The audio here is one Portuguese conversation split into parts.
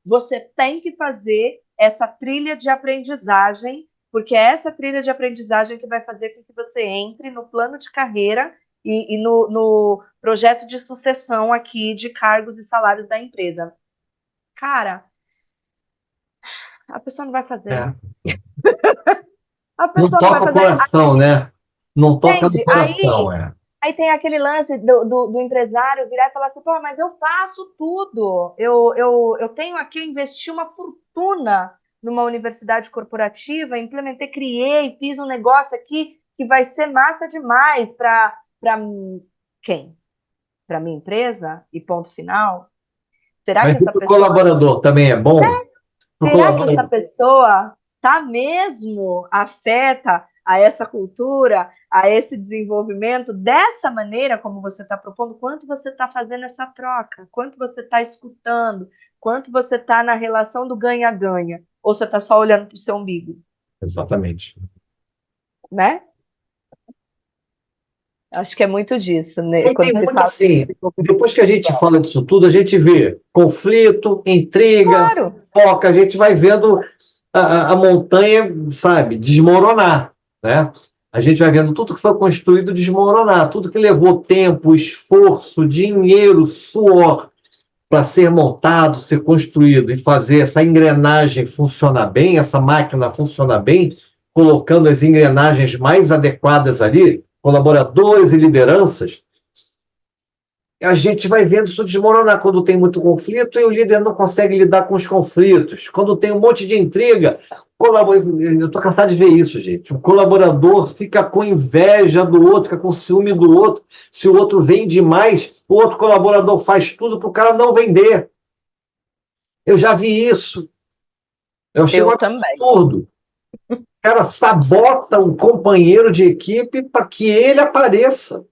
você tem que fazer essa trilha de aprendizagem, porque é essa trilha de aprendizagem que vai fazer com que você entre no plano de carreira e no projeto de sucessão aqui de cargos e salários da empresa. Cara, a pessoa não vai fazer. É. A Não pessoa não vai toca o fazer. coração, né? Não toca no Entende? coração, é. Aí tem aquele lance do empresário virar e falar assim, pô, mas eu faço tudo. Eu tenho aqui, eu investi uma fortuna numa universidade corporativa, implementei, criei, fiz um negócio aqui que vai ser massa demais para quem? Para minha empresa? E ponto final? Será que Mas e essa para o pessoa colaborador também é bom? Para o Será que essa colaborador. pessoa tá mesmo afeta a essa cultura, a esse desenvolvimento dessa maneira como você está propondo? Quanto você está fazendo essa troca? Quanto você está escutando? Quanto você está na relação do ganha-ganha? Ou você está só olhando para o seu umbigo, Exatamente. né? Acho que é muito disso, né? E tem Quando se muito fala de assim, depois que a gente pessoal. fala disso tudo, a gente vê conflito, intriga, Claro, foca, a gente vai vendo a montanha, sabe, desmoronar, né? A gente vai vendo tudo que foi construído desmoronar, tudo que levou tempo, esforço, dinheiro, suor para ser montado, ser construído e fazer essa engrenagem funcionar bem, essa máquina funcionar bem, colocando as engrenagens mais adequadas ali, colaboradores e lideranças, a gente vai vendo isso desmoronar quando tem muito conflito e o líder não consegue lidar com os conflitos. Quando tem um monte de intriga, eu estou cansado de ver isso, gente. O colaborador fica com inveja do outro, fica com ciúme do outro. Se o outro vende mais, o outro colaborador faz tudo para o cara não vender. Eu já vi isso. Eu achei um eu também. absurdo. O cara sabota um companheiro de equipe para que ele apareça.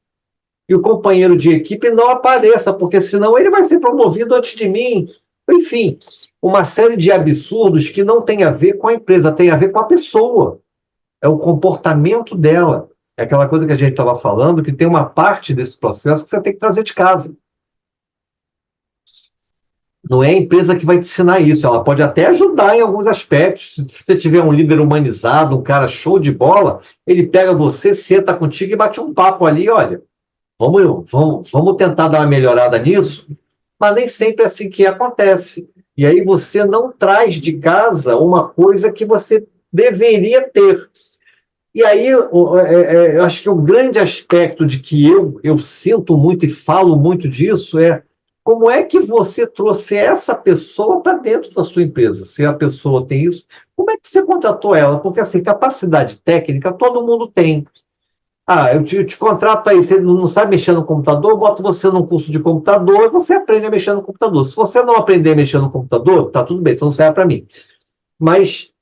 E o companheiro de equipe não apareça, porque senão ele vai ser promovido antes de mim. Enfim, uma série de absurdos que não tem a ver com a empresa, tem a ver com a pessoa. É o comportamento dela. É aquela coisa que a gente estava falando, que tem uma parte desse processo que você tem que trazer de casa. Não é a empresa que vai te ensinar isso, ela pode até ajudar em alguns aspectos. Se você tiver um líder humanizado, um cara show de bola, ele pega você, senta contigo e bate um papo ali, olha, vamos tentar dar uma melhorada nisso, mas nem sempre é assim que acontece. E aí você não traz de casa uma coisa que você deveria ter. E aí eu acho que o grande aspecto de que eu sinto muito e falo muito disso é como é que você trouxe essa pessoa para dentro da sua empresa? Se a pessoa tem isso, como é que você contratou ela? Porque assim, capacidade técnica todo mundo tem. Ah, eu te contrato aí, você não sabe mexer no computador, eu boto você num curso de computador e você aprende a mexer no computador. Se você não aprender a mexer no computador, tá tudo bem, então não serve para mim. Mas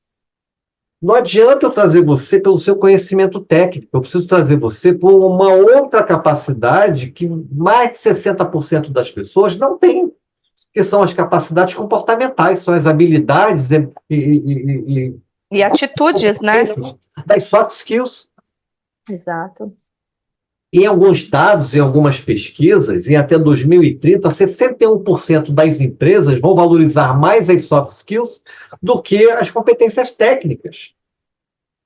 não adianta eu trazer você pelo seu conhecimento técnico, eu preciso trazer você por uma outra capacidade que mais de 60% das pessoas não têm, que são as capacidades comportamentais, são as habilidades E atitudes, né? competências das soft skills. Exato. Em alguns dados, em algumas pesquisas, em até 2030, 61% das empresas vão valorizar mais as soft skills do que as competências técnicas.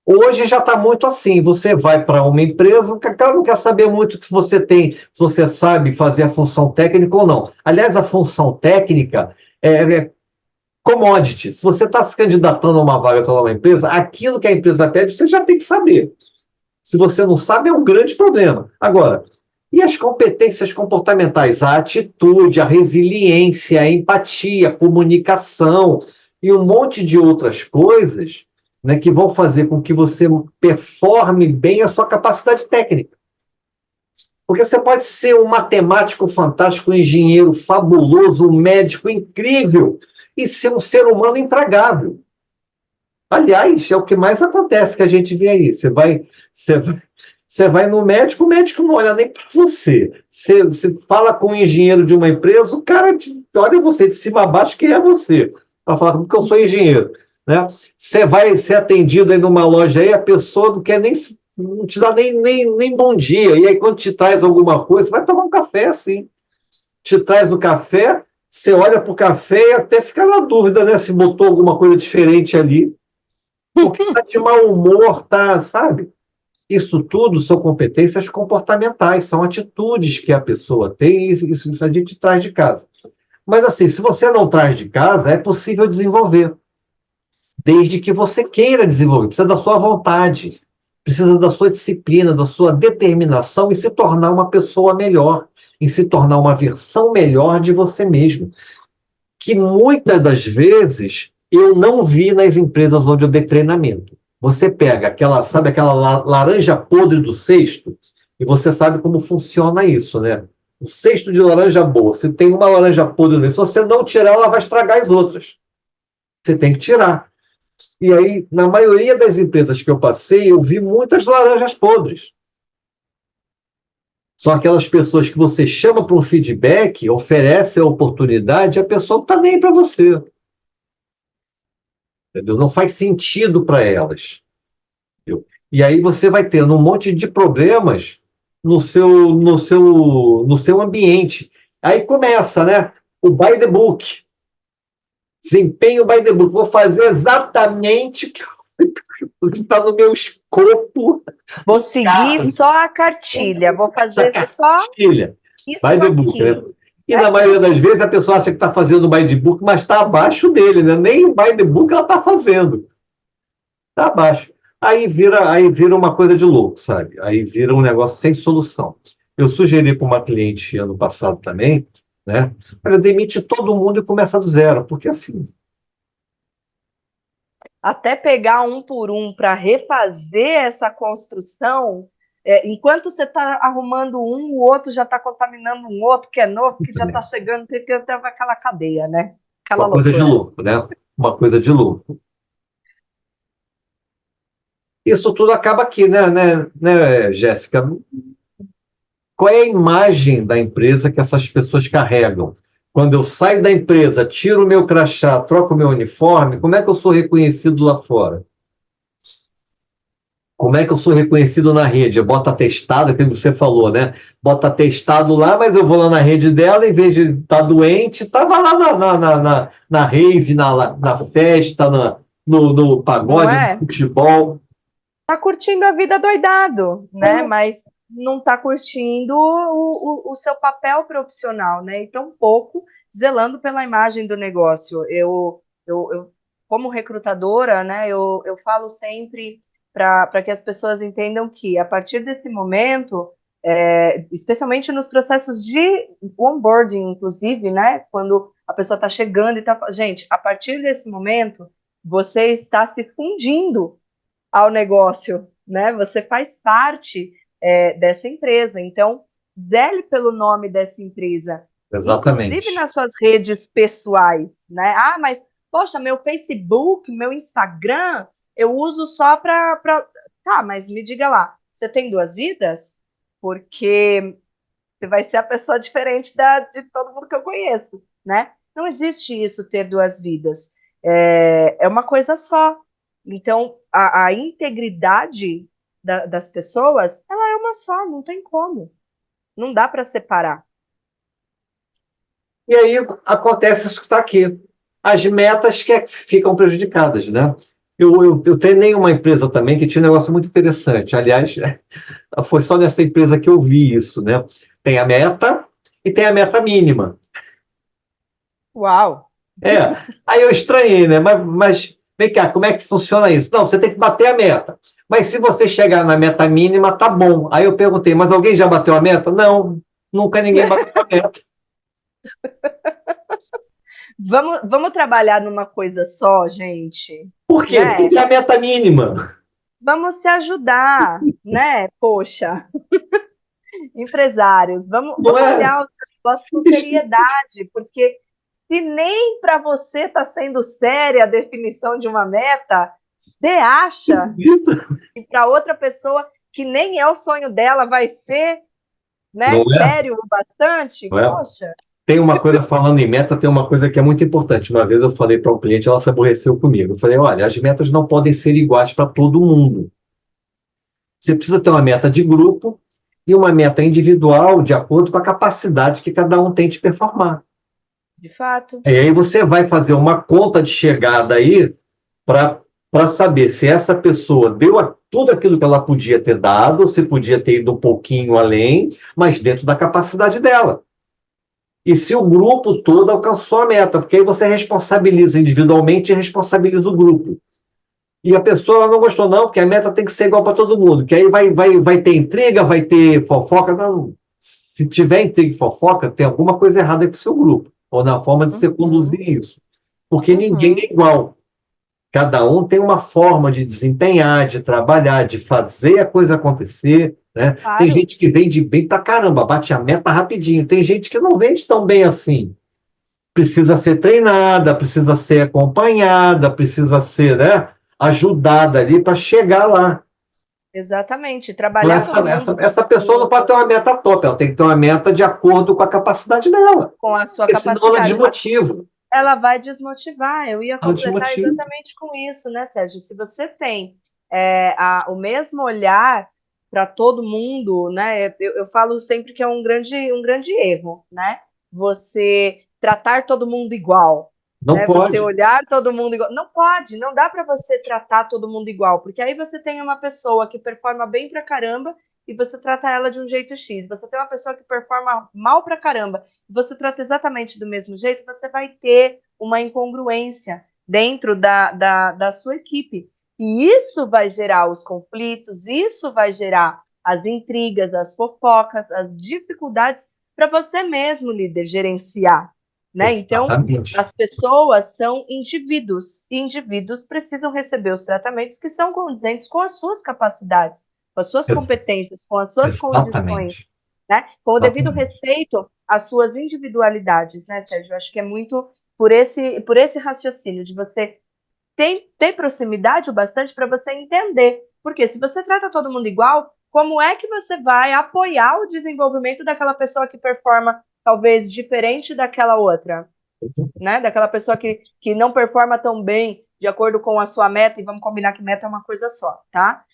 Hoje já está muito assim. Você vai para uma empresa, o cara não quer saber muito se você tem, se você sabe fazer a função técnica ou não. Aliás, a função técnica é commodity. Se você está se candidatando a uma vaga para uma empresa, aquilo que a empresa pede, você já tem que saber. Se você não sabe, é um grande problema. Agora, e as competências comportamentais? A atitude, a resiliência, a empatia, a comunicação e um monte de outras coisas, né, que vão fazer com que você performe bem a sua capacidade técnica. Porque você pode ser um matemático fantástico, um engenheiro fabuloso, um médico incrível e ser um ser humano intragável. Aliás, é o que mais acontece que a gente vê aí. Você vai no médico, o médico não olha nem para você. Você fala com o engenheiro de uma empresa, o cara olha você de cima a baixo, quem é você? Para falar, porque eu sou engenheiro. Né? Você vai ser atendido aí numa loja aí, a pessoa não quer nem, não te dá nem bom dia. E aí, quando te traz alguma coisa, você vai tomar um café, assim. Te traz no café, Você olha para o café e até fica na dúvida, né? Se botou alguma coisa diferente ali, porque está de mau humor, tá, sabe? Isso tudo são competências comportamentais, são atitudes que a pessoa tem, e isso a gente traz de casa. Mas assim, se você não traz de casa, é possível desenvolver, desde que você queira desenvolver, precisa da sua vontade, precisa da sua disciplina, da sua determinação em se tornar uma pessoa melhor, em se tornar uma versão melhor de você mesmo, que muitas das vezes eu não vi nas empresas onde eu dei treinamento. Você pega aquela, sabe, aquela laranja podre do cesto, e você sabe como funciona isso, né? O cesto de laranja boa, se tem uma laranja podre, se você não tirar, ela vai estragar as outras. Você tem que tirar. E aí, na maioria das empresas que eu passei, eu vi muitas laranjas podres. São aquelas pessoas que você chama para um feedback, oferece a oportunidade, e a pessoa não está nem para você. Entendeu? Não faz sentido para elas. Entendeu? E aí você vai tendo um monte de problemas no seu ambiente. Aí começa, né? O by the book. Desempenho by the book. Vou fazer exatamente o que está no meu escopo. Vou seguir só a cartilha, vou fazer só Cartilha. isso By the book, né? aqui. E na maioria das vezes a pessoa acha que está fazendo o by the book, mas está abaixo dele, né? Nem o by the book ela está fazendo. Está abaixo. Aí vira uma coisa de louco, sabe? Aí vira um negócio sem solução. Eu sugeri para uma cliente ano passado também, né? Olha, demite todo mundo e começa do zero, porque assim, Até pegar um por um para refazer essa construção, enquanto você está arrumando um, o outro já está contaminando um outro que é novo, que já está chegando, tem que ter aquela cadeia, né? Aquela uma coisa de loucura. louco, né? Uma coisa de louco. Isso tudo acaba aqui, né, Jéssica? Qual é a imagem da empresa que essas pessoas carregam? Quando eu saio da empresa, tiro o meu crachá, troco o meu uniforme, como é que eu sou reconhecido lá fora? Como é que eu sou reconhecido na rede? Eu boto atestado, aquilo que você falou, né? Boto atestado lá, mas eu vou lá na rede dela, em vez de estar doente, estava lá na rave, na festa, no Não pagode, no é? futebol. Tá curtindo a vida doidado, né? É, Mas não tá curtindo o seu papel profissional, né? E tão pouco zelando pela imagem do negócio. Como recrutadora, né? Eu falo sempre para que as pessoas entendam que a partir desse momento, especialmente nos processos de onboarding, inclusive, né? Quando a pessoa está chegando e tá, gente, a partir desse momento, você está se fundindo ao negócio, né? Você faz parte dessa empresa. Então, zele pelo nome dessa empresa, inclusive exatamente. nas suas redes pessoais, né? Ah, mas, poxa, meu Facebook, meu Instagram, eu uso só para. Tá, mas me diga lá, você tem duas vidas? Porque você vai ser a pessoa diferente de todo mundo que eu conheço, né? Não existe isso, ter duas vidas. É uma coisa só. Então, a integridade das pessoas, ela é uma só, não tem como. Não dá para separar. E aí acontece isso que está aqui. As metas que ficam prejudicadas, né? Eu treinei uma empresa também que tinha um negócio muito interessante. Aliás, foi só nessa empresa que eu vi isso, né? Tem a meta e tem a meta mínima. Uau! É, aí eu estranhei, né? Mas vem cá, como é que funciona isso? Não, você tem que bater a meta. Mas se você chegar na meta mínima, tá bom. Aí eu perguntei, mas alguém já bateu a meta? Não, nunca ninguém bateu a meta. Vamos trabalhar numa coisa só, gente, Por quê? né? Porque é a meta mínima. Vamos se ajudar, né? Poxa, empresários, vamos, Não vamos é? olhar o seu negócio com seriedade, porque se nem para você está sendo séria a definição de uma meta, você acha que para outra pessoa que nem é o sonho dela vai ser, né, Não é? sério o bastante? Não é? Poxa, Tem uma coisa, falando em meta, tem uma coisa que é muito importante. Uma vez eu falei para um cliente, ela se aborreceu comigo. Eu falei, olha, as metas não podem ser iguais para todo mundo. Você precisa ter uma meta de grupo e uma meta individual de acordo com a capacidade que cada um tem de performar. De fato. E aí você vai fazer uma conta de chegada aí para saber se essa pessoa deu tudo aquilo que ela podia ter dado, ou se podia ter ido um pouquinho além, mas dentro da capacidade dela. E se o grupo todo alcançou a meta, porque aí você responsabiliza individualmente e responsabiliza o grupo. E a pessoa não gostou, não, porque a meta tem que ser igual para todo mundo, que aí vai ter intriga, vai ter fofoca. Não. Se tiver intriga e fofoca, tem alguma coisa errada com o seu grupo, ou na forma de você conduzir Uhum, isso. Porque ninguém uhum, é igual. Cada um tem uma forma de desempenhar, de trabalhar, de fazer a coisa acontecer, né? Tem claro. gente que vende bem pra caramba, bate a meta rapidinho. Tem gente que não vende tão bem assim. Precisa ser treinada, precisa ser acompanhada, precisa ser, né, ajudada ali para chegar lá. Exatamente. Então, Trabalhar essa, todo essa, mundo essa pessoa não pode ter uma meta top, ela tem que ter uma meta de acordo com a capacidade dela. com a sua Porque senão ela capacidade. desmotiva. Ela vai desmotivar. Eu ia Ela completar desmotiva. exatamente com isso, né, Sérgio? Se você tem o mesmo olhar para todo mundo, né? Eu falo sempre que é um grande erro, né? Você tratar todo mundo igual, Não né? Você pode. olhar todo mundo igual. Não pode, não dá para você tratar todo mundo igual, porque aí você tem uma pessoa que performa bem pra caramba e você trata ela de um jeito X. Você tem uma pessoa que performa mal pra caramba você trata exatamente do mesmo jeito, você vai ter uma incongruência dentro da sua equipe. E isso vai gerar os conflitos, isso vai gerar as intrigas, as fofocas, as dificuldades para você mesmo, líder, gerenciar. Né? Então, Exatamente. as pessoas são indivíduos, e indivíduos precisam receber os tratamentos que são condizentes com as suas capacidades, com as suas Ex- competências, com as suas condições, exatamente. né? Com o devido Exatamente. respeito às suas individualidades, né, Sérgio? Eu acho que é muito por esse raciocínio de você ter proximidade o bastante para você entender. Porque se você trata todo mundo igual, como é que você vai apoiar o desenvolvimento daquela pessoa que performa talvez diferente daquela outra, né? Daquela pessoa que não performa tão bem de acordo com a sua meta, e vamos combinar que meta é uma coisa só, tá?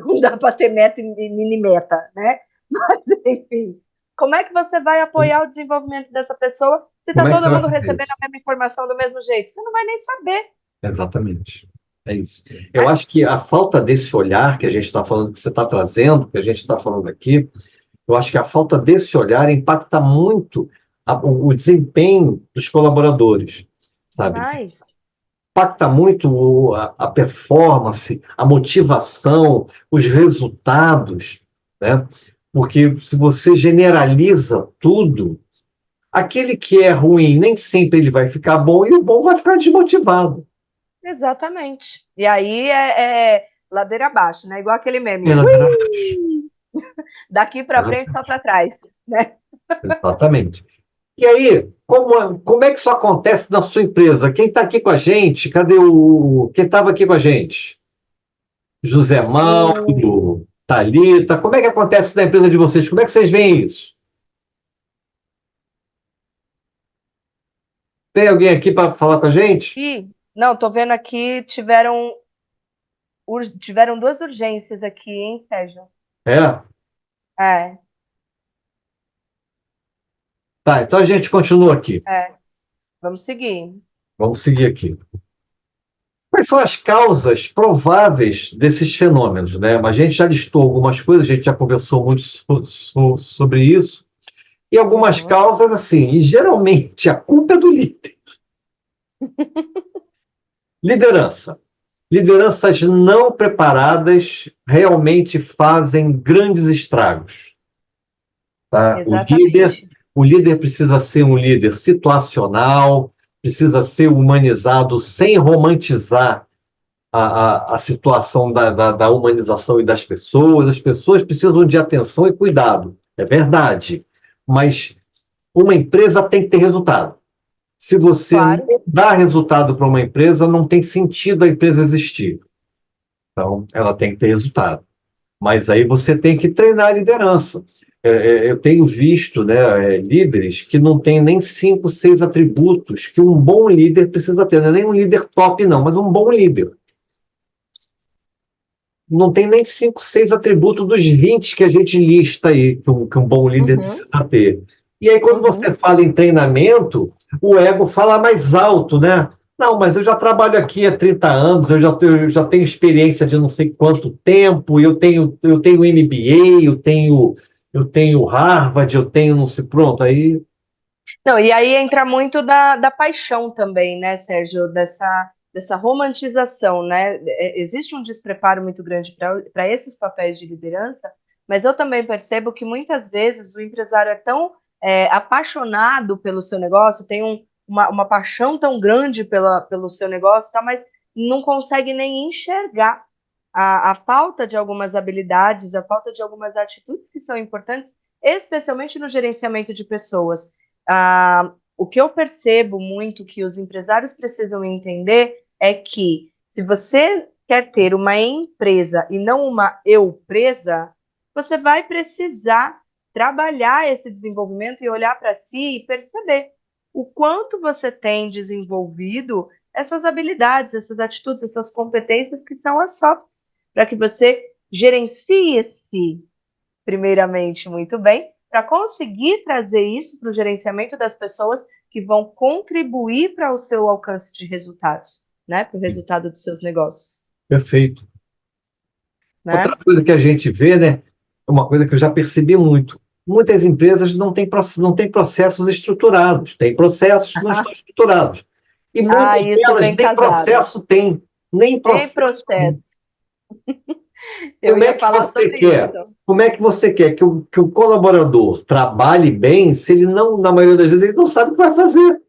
Não dá para ter meta e mini meta, né? Mas, enfim, como é que você vai apoiar o desenvolvimento dessa pessoa se está Como é que você todo vai mundo fazer recebendo isso? a mesma informação do mesmo jeito? Você não vai nem saber, Exatamente. É isso. Eu né? acho que a falta desse olhar que a gente está falando, que você está trazendo, que a gente está falando aqui, eu acho que a falta desse olhar impacta muito o desempenho dos colaboradores, sabe? Demais. Impacta muito a performance, a motivação, os resultados, né? Porque se você generaliza tudo, aquele que é ruim nem sempre ele vai ficar bom e o bom vai ficar desmotivado. Exatamente. E aí é ladeira abaixo, né? Igual aquele meme. É, Ui! ladeira Daqui para frente, só para trás, né? exatamente. E aí, como é que isso acontece na sua empresa? Quem está aqui com a gente? Cadê quem estava aqui com a gente? José O... Mauro, Thalita, como é que acontece na empresa de vocês? Como é que vocês veem isso? Tem alguém aqui para falar com a gente? E, não, tô vendo aqui, tiveram duas urgências aqui, hein, Sérgio? É? É, Tá, então a gente continua aqui. é. Vamos seguir. Vamos seguir aqui. Quais são as causas prováveis desses fenômenos, né? A gente já listou algumas coisas, a gente já conversou muito sobre isso. E algumas Uhum. causas, assim, e geralmente a culpa é do líder. Liderança. Lideranças não preparadas realmente fazem grandes estragos. Tá? Exatamente. O líder precisa ser um líder situacional, precisa ser humanizado sem romantizar a situação da humanização e das pessoas. As pessoas precisam de atenção e cuidado, é verdade. Mas uma empresa tem que ter resultado. Se você não Claro. dá resultado para uma empresa, não tem sentido a empresa existir. Então, ela tem que ter resultado. Mas aí você tem que treinar a liderança. Eu tenho visto, né, líderes que não têm nem 5, 6 atributos que um bom líder precisa ter. Não é nem um líder top, não, mas um bom líder. Não tem nem 5, 6 atributos dos 20 que a gente lista aí, que um bom líder Uhum. precisa ter. E aí, quando você Uhum. fala em treinamento, o ego fala mais alto, né? Não, mas eu já trabalho aqui há 30 anos, eu já tenho experiência de não sei quanto tempo, eu tenho MBA, eu tenho Harvard, eu tenho não sei, pronto, aí Não, e aí entra muito da paixão também, né, Sérgio? Dessa romantização, né? Existe um despreparo muito grande para esses papéis de liderança, mas eu também percebo que muitas vezes o empresário é tão apaixonado pelo seu negócio, tem uma paixão tão grande pelo seu negócio, tá, mas não consegue nem enxergar a falta de algumas habilidades, a falta de algumas atitudes que são importantes, especialmente no gerenciamento de pessoas. O que eu percebo muito que os empresários precisam entender é que se você quer ter uma empresa e não uma eu-presa, você vai precisar trabalhar esse desenvolvimento e olhar para si e perceber o quanto você tem desenvolvido essas habilidades, essas atitudes, essas competências que são as softs, para que você gerencie-se primeiramente muito bem, para conseguir trazer isso para o gerenciamento das pessoas que vão contribuir para o seu alcance de resultados, né? Para o resultado dos seus negócios, perfeito. Outra né? coisa que a gente vê, né, é uma coisa que eu já percebi muito. Muitas empresas não têm processos estruturados, têm processos que não estão estruturados. E Ah, muitas isso delas bem nem casado. processo têm, nem Nem processo processo. têm. Eu Como é ia que falar você sobre quer? isso. Como é que você quer que o colaborador trabalhe bem se ele não, na maioria das vezes, ele não sabe o que vai fazer?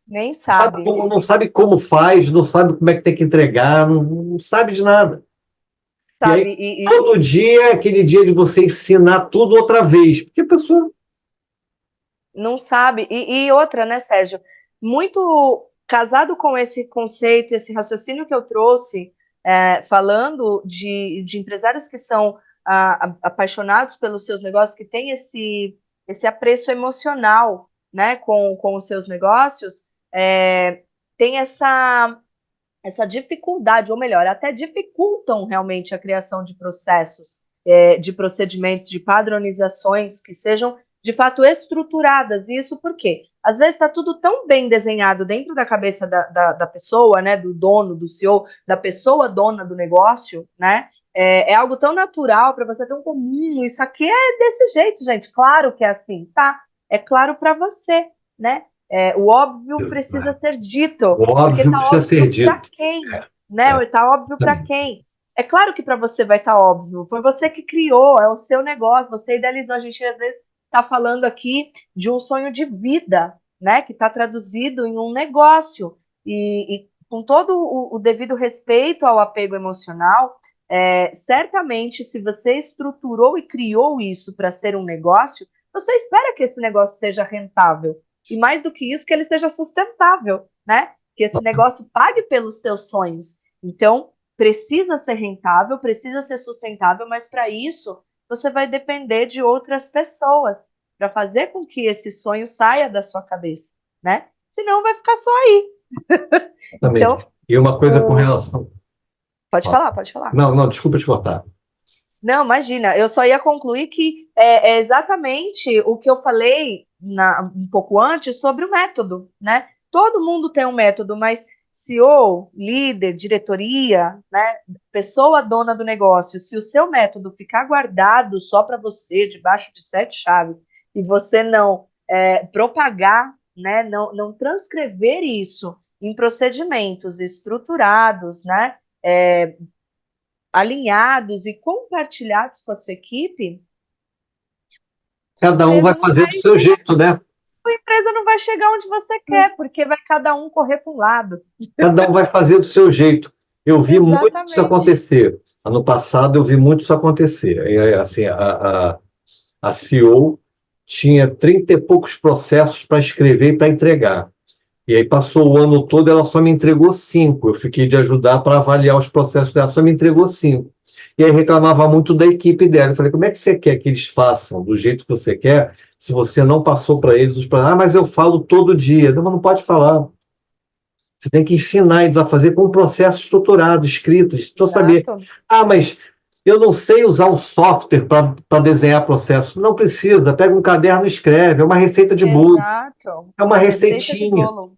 Nem Não sabe sabe. como, não sabe como faz, não sabe como é que tem que entregar, não sabe de nada. E aí, Sabe? todo dia é aquele dia de você ensinar tudo outra vez. Porque a pessoa. Não sabe. E outra, né, Sérgio? Muito casado com esse conceito, esse raciocínio que eu trouxe, falando de empresários que são apaixonados pelos seus negócios, que têm esse apreço emocional, né, com os seus negócios, tem essa dificuldade, ou melhor, até dificultam realmente a criação de processos, de procedimentos, de padronizações que sejam de fato estruturadas. E isso por quê? Às vezes está tudo tão bem desenhado dentro da cabeça da pessoa, né, do dono, do CEO, da pessoa dona do negócio, né? É algo tão natural para você, tão comum. Isso aqui é desse jeito, gente. Claro que é assim, tá? É claro para você, né? O óbvio precisa ser dito, O porque óbvio tá precisa ser óbvio para dito. quem, É, né? Tá óbvio para quem. É claro que para você vai estar óbvio, foi você que criou, é o seu negócio, você idealizou. A gente às vezes está falando aqui de um sonho de vida, né? Que está traduzido em um negócio. E com todo o devido respeito ao apego emocional, certamente, se você estruturou e criou isso para ser um negócio, você espera que esse negócio seja rentável. E mais do que isso, que ele seja sustentável, né? Que esse negócio pague pelos teus sonhos. Então, precisa ser rentável, precisa ser sustentável, mas para isso você vai depender de outras pessoas para fazer com que esse sonho saia da sua cabeça, né? Senão vai ficar só aí. exatamente. Então, E uma coisa com o... relação. pode falar, pode falar. Não, não, desculpa te cortar. Não, imagina, eu só ia concluir que é exatamente o que eu falei um pouco antes sobre o método, né? Todo mundo tem um método, mas CEO, líder, diretoria, né, pessoa dona do negócio, se o seu método ficar guardado só para você, debaixo de sete chaves, e você não propagar, né, não transcrever isso em procedimentos estruturados, né, alinhados e compartilhados com a sua equipe, sua Cada um empresa vai não fazer vai do seu chegar, jeito, né? sua empresa não vai chegar onde você quer, porque vai cada um correr para um lado. Cada um vai fazer do seu jeito. Eu vi muito isso Exatamente. acontecer. Ano passado eu vi muito isso acontecer. Assim, a CEO tinha 30 e poucos processos para escrever e para entregar. E aí passou o ano todo, ela só me entregou 5. Eu fiquei de ajudar para avaliar os processos dela, só me entregou 5. E aí reclamava muito da equipe dela. Eu falei, como é que você quer que eles façam do jeito que você quer, se você não passou para eles os planos? Ah, mas eu falo todo dia. Não, mas não pode falar. Você tem que ensinar eles a fazer com um processo estruturado, escrito. Então saber, Exato. ah, mas Eu não sei usar um software para desenhar processo. Não precisa. Pega um caderno e escreve. É uma receita de bolo. Exato. É uma Receita de receitinha. bolo.